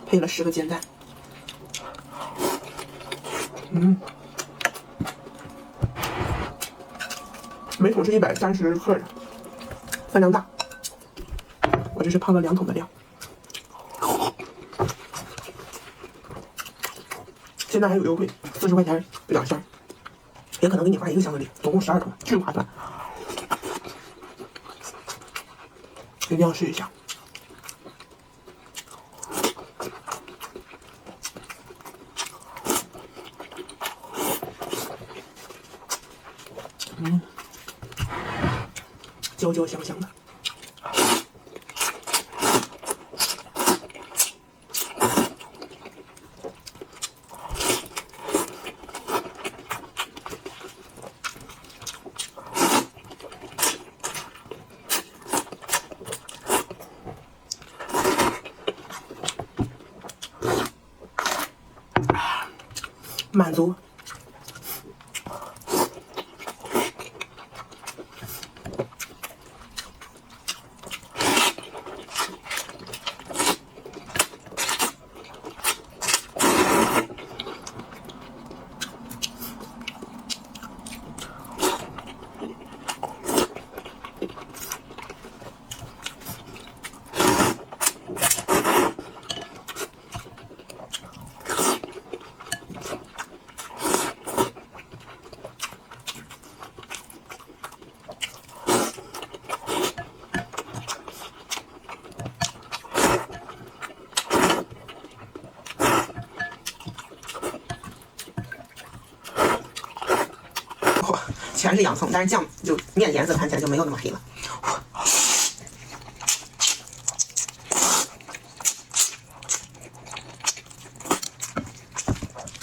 配了10个煎蛋。每桶是130克的，分量大。我这是泡了2桶的料。现在还有优惠，40块钱2箱，也可能给你发1个箱子里，总共12桶，巨划算，一定要试一下。焦焦香香的。满足。全是洋葱，但是酱就面颜色看起来就没有那么黑了。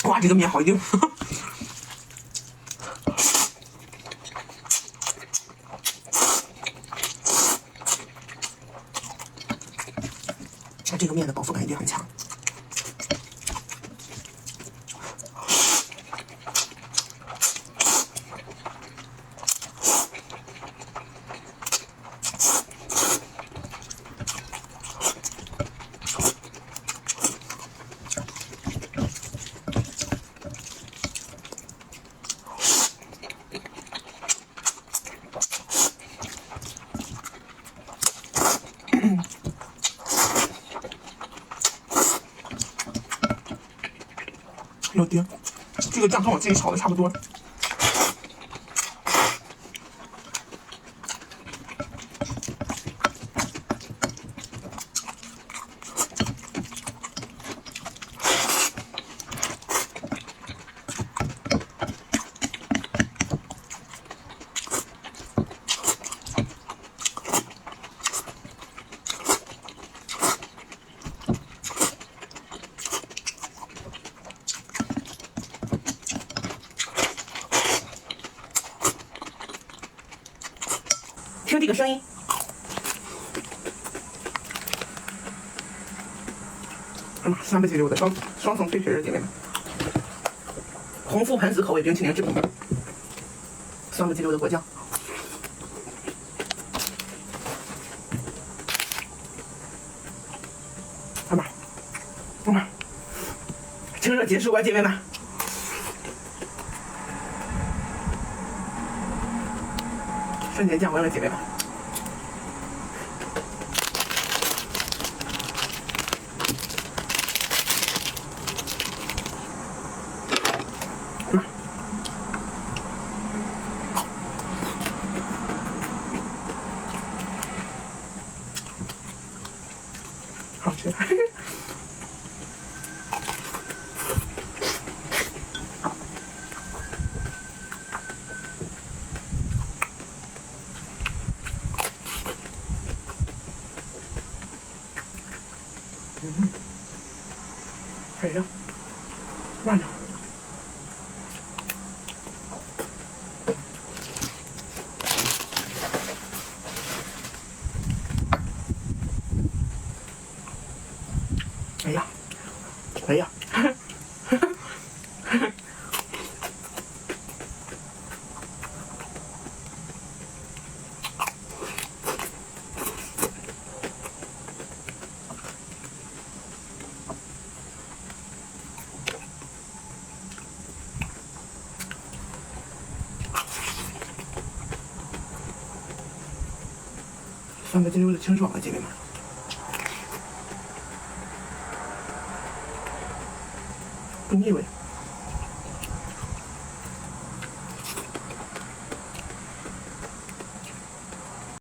哇，这个面好硬！这个面的饱腹感一定很强。哎呦爹，这个酱跟我自己炒的差不多。听这个声音，3不鸡溜的双层脆皮儿，姐妹们，红富盆子口味冰淇淋制品，3不鸡溜的果酱，趁热结束吧，姐妹们。瞬间降温了，姐妹们。好吃。肥呀，慢点。哎呀，哎呀，酸的精油的清爽啊，姐妹们。不腻味。